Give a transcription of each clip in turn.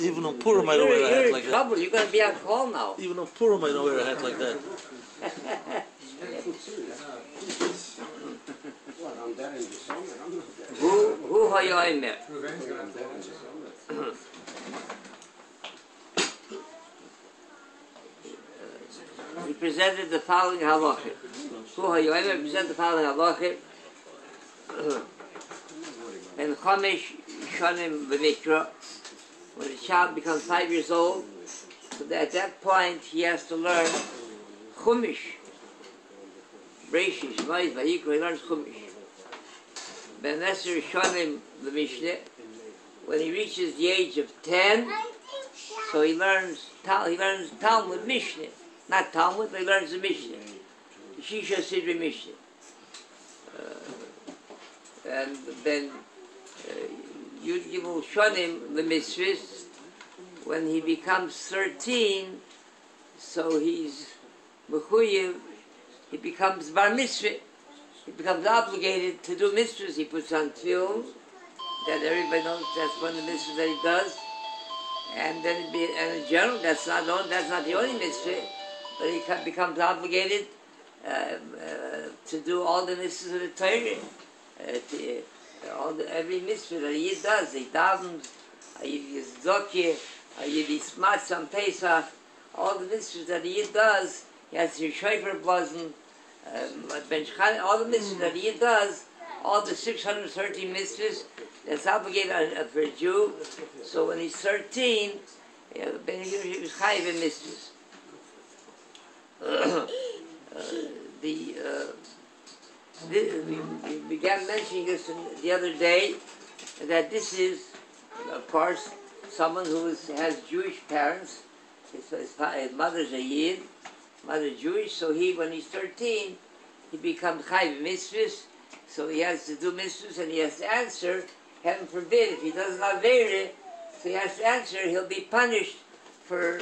Even on Purim, I don't wear a hat like that. Trouble. You're going to be on call now. Even on Purim, I don't wear a hat like that. Who hayomer? He presented the following halacha. Who hayomer presented the following halacha. And Chomesh Shonim B'Mikra, when a child becomes 5 years old, so that at that point he has to learn Chumash. Reishish, Mois, Vayikra, he learns Chumash. Ben Esser Shonim B'Mishneh, when he reaches the age of 10, so he learns Talmud Mishneh. Not Talmud, but he learns the Mishneh. Shisha Sidri Mishneh. And then Yud Gimel Shonim the Mitzvahs, when he becomes 13, so he's Mechuyev, he becomes Bar Mitzvah, he becomes obligated to do mitzvahs. He puts on film, that everybody knows that's one of the mitzvahs that he does, and then and in general that's not the only mitzvah, but he becomes obligated to do all the mitzvahs of the Torah. Every mitzvah that he does, he davens, he is zokeh, he is smatz on Pesach, all the mitzvahs that he does, he has to shofar blazon, all the mitzvahs that he does, all the 613 mitzvahs, that's obligated for a Jew. So when he's 13, he was chayiv in mitzvahs. We began mentioning this the other day, that this is, of course, someone who has Jewish parents. His mother's a Yid, mother Jewish, so when he's 13, he becomes chayiv mitzvahs, so he has to do mitzvahs and he has to answer. Heaven forbid, if he does not avera, so he has to answer, he'll be punished for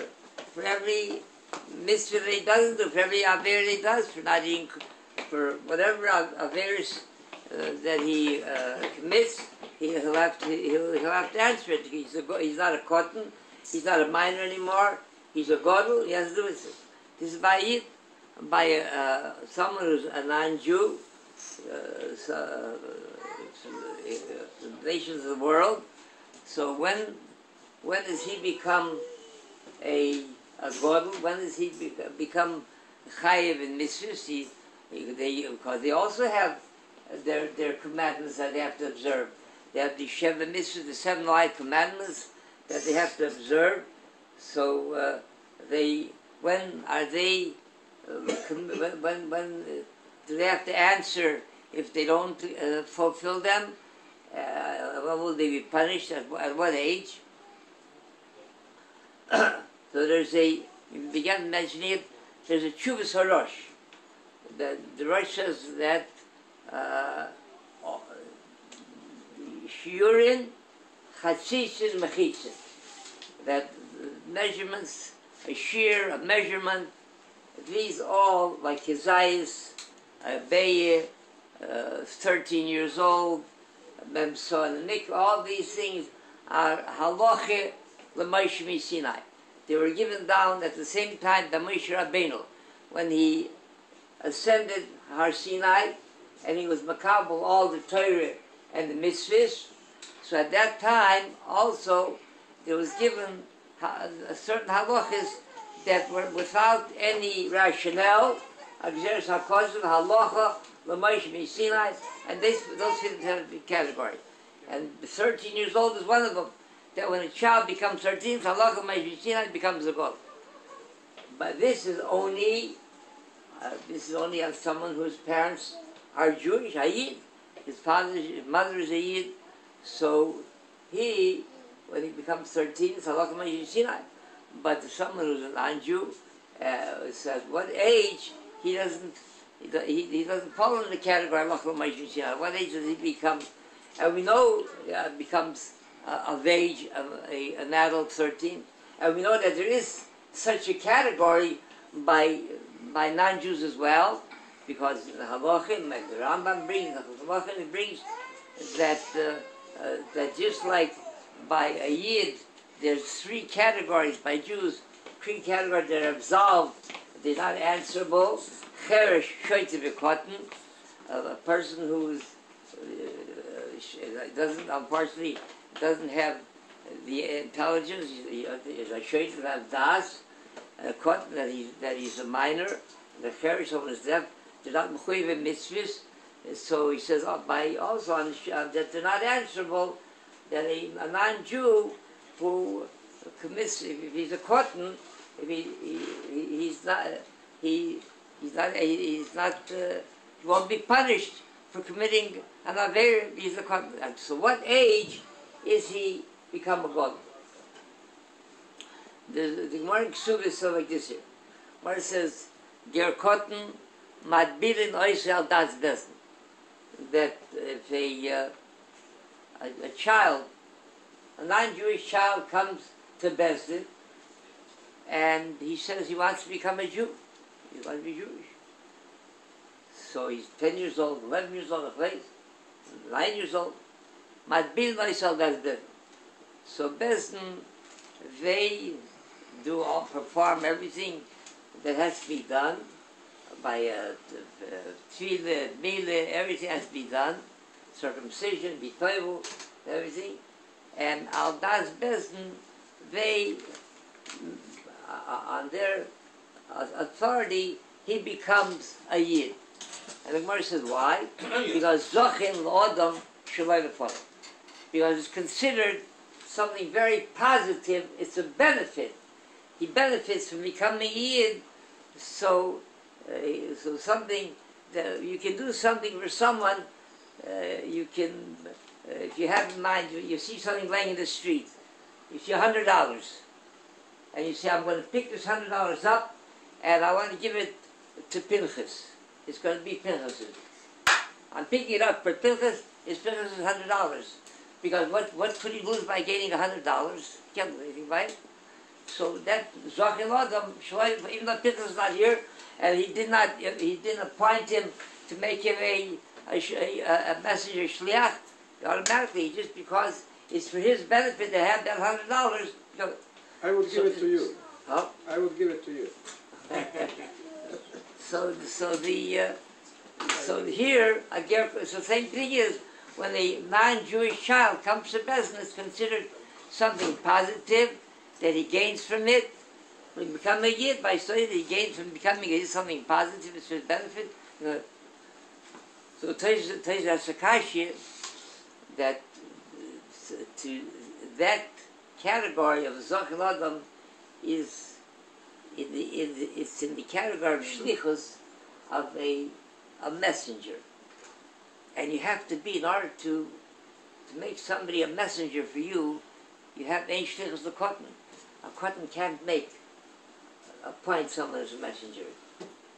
every mitzvah that he doesn't do, for every avera he does, for not eating, for whatever averis that he commits, he'll have to answer it. He's not a cotton, he's not a minor anymore. He's a godel. He has to do it. This is by someone who's a non-Jew, nations of the world. So when does he become a godel? When does he become chayiv in mitzvahs? Because they also have their commandments that they have to observe. They have the Sheva Mitzvos, the 7 light commandments that they have to observe. So when do they have to answer if they don't fulfill them? When will they be punished? At what age? So we began mentioning it. There's a Shuvas HaRosh. The Rosh says that shiurin, chatzitzin, mechitzin, that measurements, a shear, a measurement, these all, like Kezias, Beye, 13 years old, Memson, and Nick, all these things are halacha l'Moshe Sinai. They were given down at the same time that Moshe Rabbeinu, when he ascended Har Sinai, and he was makabel all the Torah and the mitzvahs. So at that time, also, there was given a certain halachas that were without any rationale, Agzeres HaKosim, halacha, l'Moshe Sinai, and those fit into the category. And 13 years old is one of them. That when a child becomes 13, halacha l'Moshe Sinai becomes a god. But this is only on someone whose parents are Jewish, a Yid. His mother is a Yid. So when he becomes 13, it's halacha l'Moshe Sinai. But someone who's a non-Jew says what age he doesn't fall into the category halacha l'Moshe Sinai. What age does he become? And we know becomes of age an adult 13. And we know that there is such a category by non-Jews as well, because the halachim, like the Rambam brings, the halachim brings that that just like by a yid, there's three categories by Jews, three categories that are absolved, they're not answerable. Cheresh shoyte v'kotten, a person who unfortunately doesn't have the intelligence, is a shoyte v'av das, a kotten that he's a minor. The cheresh of his deaf, they're not mechuyev mitzvahs. So he says, by also on that they're not answerable, that a non-Jew who commits, if he's a kotten, if he won't be punished for committing an aver. He's a kotten. So what age is he become a god? The Gemara in Kshuv is so like this here. Where it says, Ger Katan madbilin oisel das besen. That if a child, a non-Jewish child comes to Besdin and he says he wants to become a Jew, he wants to be Jewish. So he's 10 years old, 11 years old, 9 years old. Madbil oisel das besen. So Besdin, they perform everything that has to be done by tefillah, milah, everything has to be done, circumcision, bitoivu, everything, and al das Besdin, they, on their authority, he becomes a yid. And the Gemara says, why? Because zochin l'odam shaloi lefonov. Because it's considered something very positive, it's a benefit. He benefits from becoming a yid, so something that you can do something for someone. You can, if you have in mind, you see something laying in the street. You see $100, and you say, "I'm going to pick this $100 up, and I want to give it to Pinchas. It's going to be Pinchas's. I'm picking it up for Pinchas. It's Pinchas's $100, because what could he lose by gaining $100? Can't do anything by it. So that Zachin Adam, even though Pinchas is not here, and he didn't appoint him to make him a messenger shliach, automatically, just because it's for his benefit to have that $100. I would give it to you. Huh? I would give it to you. So here, so same thing is, when a non-Jewish child comes to Besdin, it's considered something positive that he gains from it. When he becomes a yid, by study that he gains from becoming a yid, something positive, it's for his benefit. So Teiz Asakashia, that to that category of Zachin Adam is it's in the category of shlichus, of a messenger, and you have to be, in order to make somebody a messenger for you, you have ein shlichus the kotten. A kotten can't appoint someone as a messenger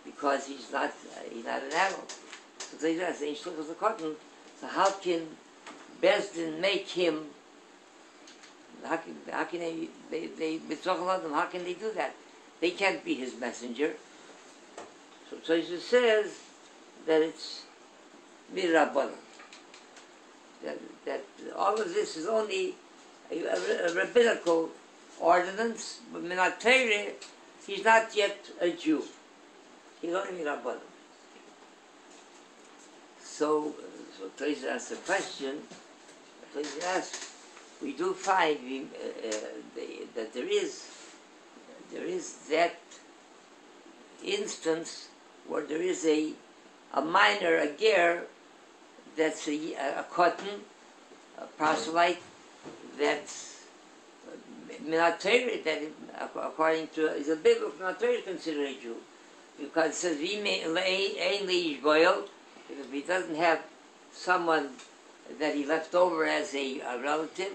because he's not an adult. So they say ein shlichus the kotten. So how can Besdin make him? How can they with Zachin Adam? How can they do that? They can't be his messenger. So Tosafos says that it's mirabbanan. That all of this is only a rabbinical ordinance, but minat Torah, he's not yet a Jew. He's only mirabbanan. So Tosafos asks the question. Tosafos asks, we do find that there is that instance where there is a minor, a ger, that's a kotten, a proselyte, that's minat Torah, that according to, is a biblical minat Torah considered a Jew. Because it says, if he doesn't have someone that he left over as a relative,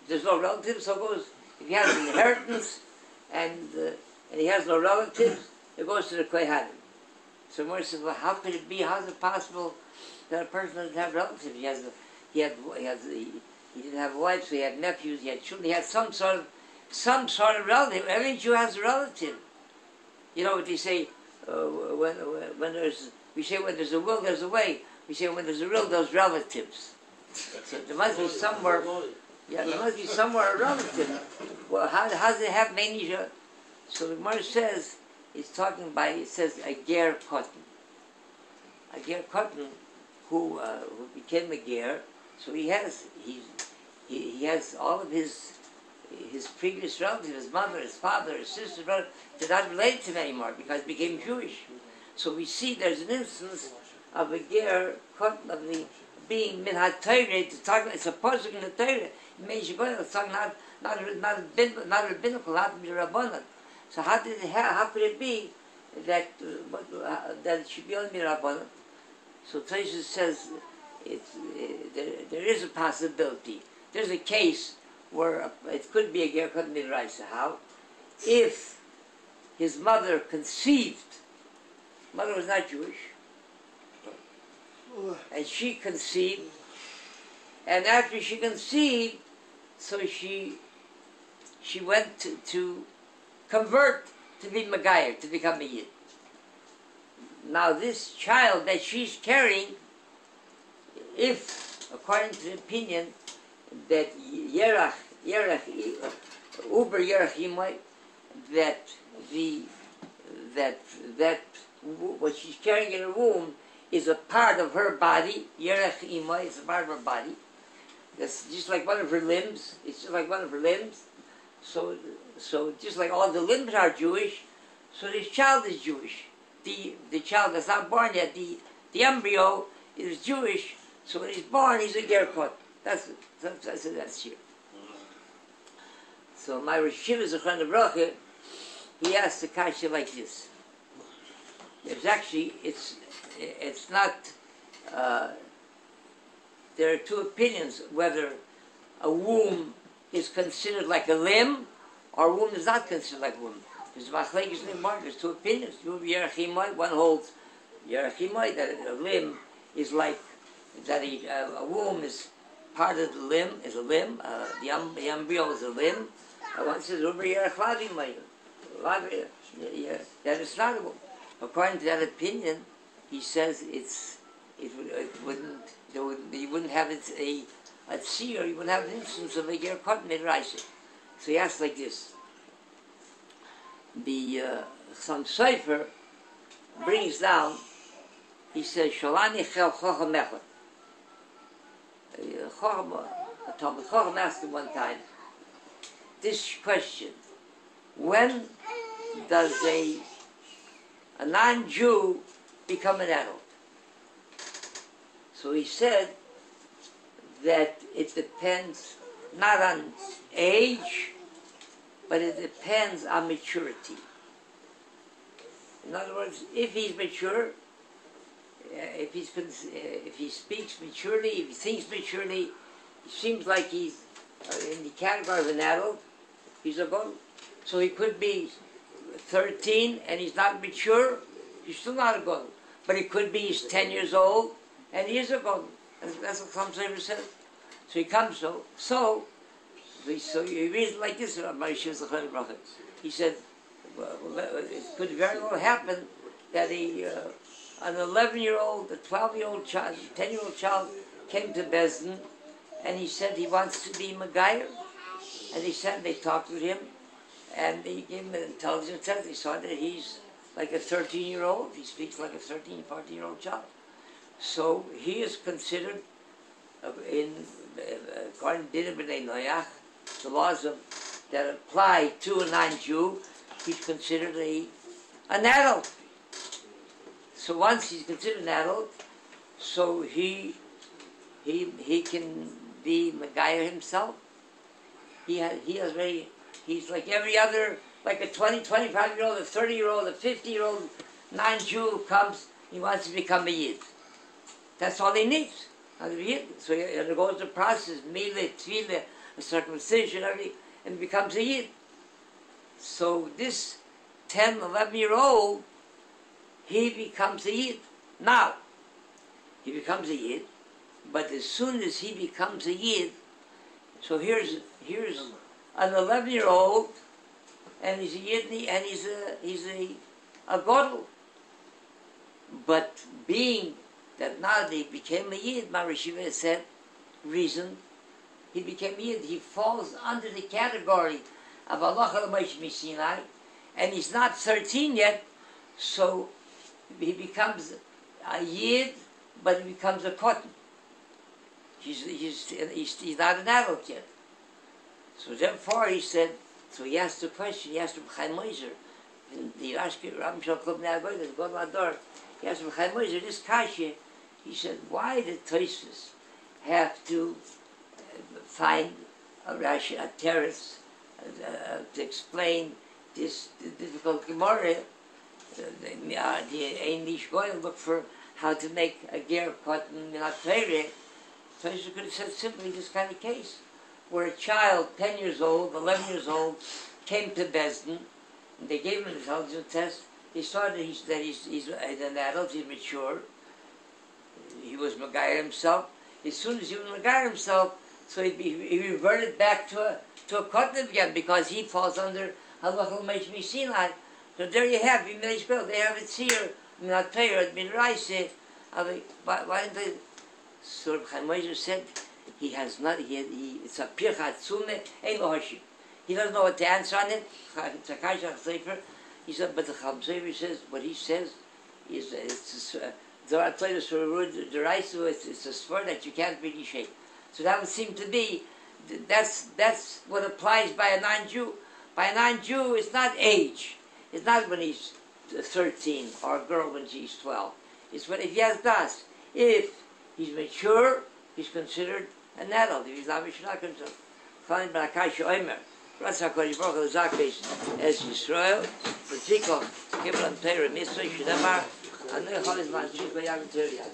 there's no relative, so it goes, if he has an inheritance, and he has no relatives, it goes to the Kohanim. So Moshe says, well, how could it be? How is it possible that a person doesn't have relatives? He didn't have a wife, so he had nephews, he had children, he had some sort of relative. Every Jew has a relative. You know what they say when there's We say when there's a will, there's a way. We say when there's a will, there's relatives. So there must be somewhere, there must be somewhere a relative. Well, how does it happen? So the Gemara says, it says a Ger Katan. A Ger Katan who became a Ger, so he has all of his previous relatives, his mother, his father, his sister, brother, they're not related to him anymore because he became Jewish. So we see there's an instance of a Ger Katan, of the being min ha-Torah, it's a pasuk in the Torah. It means you're going to talk not rabbinical, not rabbanon. So how could it be that it should be only rabbanon? So Tosafos says there is a possibility. There's a case where it could be a Ger Katan midraisa. How? If his mother conceived, mother was not Jewish, and she conceived, and after she conceived, so she went to convert to be Megayer, to become a Yid. Now this child that she's carrying, if, according to the opinion, that Uber Yerach Yimai, that what she's carrying in her womb is a part of her body, Yerach Yimai is a part of her body. That's just like one of her limbs. It's just like one of her limbs. So just like all the limbs are Jewish, so this child is Jewish. The child that's not born yet, the embryo is Jewish. So when he's born, he's a Ger Katan. That's here. So my Rosh Yeshivah Zechron Bracha, he asked the kasha like this. There's actually, it's not. There are two opinions whether a womb is considered like a limb or a womb is not considered like a womb. There's two opinions. One holds Yerachimai, that a limb is like, that a womb is part of the limb, is a limb, the embryo is a limb. One says, that is not a womb. According to that opinion, he says you wouldn't have a tzir, you wouldn't have an instance of a Ger Katan midraisa. So he asks like this. The Chasam Sofer brings down, he says, Shalani chel chacham echad. Chacham asked him one time this question: when does a non-Jew become an adult? So he said that it depends not on age, but it depends on maturity. In other words, if he's mature, if he speaks maturely, if he thinks maturely, he seems like he's in the category of an adult, he's a gadol. So he could be 13 and he's not mature, he's still not a gadol. But it could be he's 10 years old and he is a gadol. That's what Chasam Sofer says. So he comes so he reads like this about my Yeshivah Zechron Bracha. He said, well, it could very well happen that an 11-year-old, a 12-year-old child, a 10-year-old child came to Bezdin and he said he wants to be Megayer. And they talked with him and they gave him an intelligence test. They saw that he's like a 13-year-old. He speaks like a 13, 14-year-old child. So he is considered, according to Din Bnei Noach, the laws that apply to a non-Jew, he's considered an adult. So once he's considered an adult, so he can be Megayer himself. He's like every other, like a 20, 25-year-old, a 30-year-old, a 50-year-old non-Jew comes, he wants to become a Yid. That's all he needs. So he undergoes the process, milah, tefillah, a circumcision, everything, and becomes a Yid. So this 10, 11-year-old, he becomes a Yid. Now, he becomes a Yid, but as soon as he becomes a Yid, so here's an 11-year-old, and he's a Yid, and he's a gadol. But being that now he became a Yid, my Rosh Yeshivah said, reason, he became a Yid. He falls under the category of Allah Moshe Sinai, and he's not 13 yet, so he becomes a Yid, but he becomes a Katan. He's not an adult yet. So therefore he said, so he asked the question, he asked Rabbi Chaim Ozer, and the Rabbi Yisroel Zev, he asked Rabbi Chaim Ozer, this kasha, he said, why did Tosafos have to find a Rashi, a terrace, to explain this difficult Gemara? The English going to look for how to make a Ger Katan not Torah. Tosafos could have said simply this kind of case, where a child, 10 years old, 11 years old, came to Besdin, and they gave him an intelligence test. They saw that he's an adult, he's mature. He was Megayer himself. As soon as he was Megayer himself, so he reverted back to a Katan again, because he falls under Halachal Moshe Sinai. So there you have it. They have it here. Not Torah, it's been Raise. Why didn't they? So Chaim Ozer said, he has not. It's a Pirkei Avos Ch. He doesn't know what to answer on it. It's a Chasam Sofer. He said, but the Chasam Sofer says what he says is it's the Raise. It's a sport that you can't really shake. So that would seem to be that's what applies by a non-Jew. By a non-Jew, it's not age. It's not when he's 13 or a girl when she's 12. It's when if he has das. If he's mature, he's considered an adult. If he's not, he's not considered. Find Barakasha Omer. Ratz HaKodesh Baruch Hu Zakes as Yisrael. V'tzikov Kibran Torah Mitzvah Shedamar. And the Chodesh Man Shikva Yagim Torah.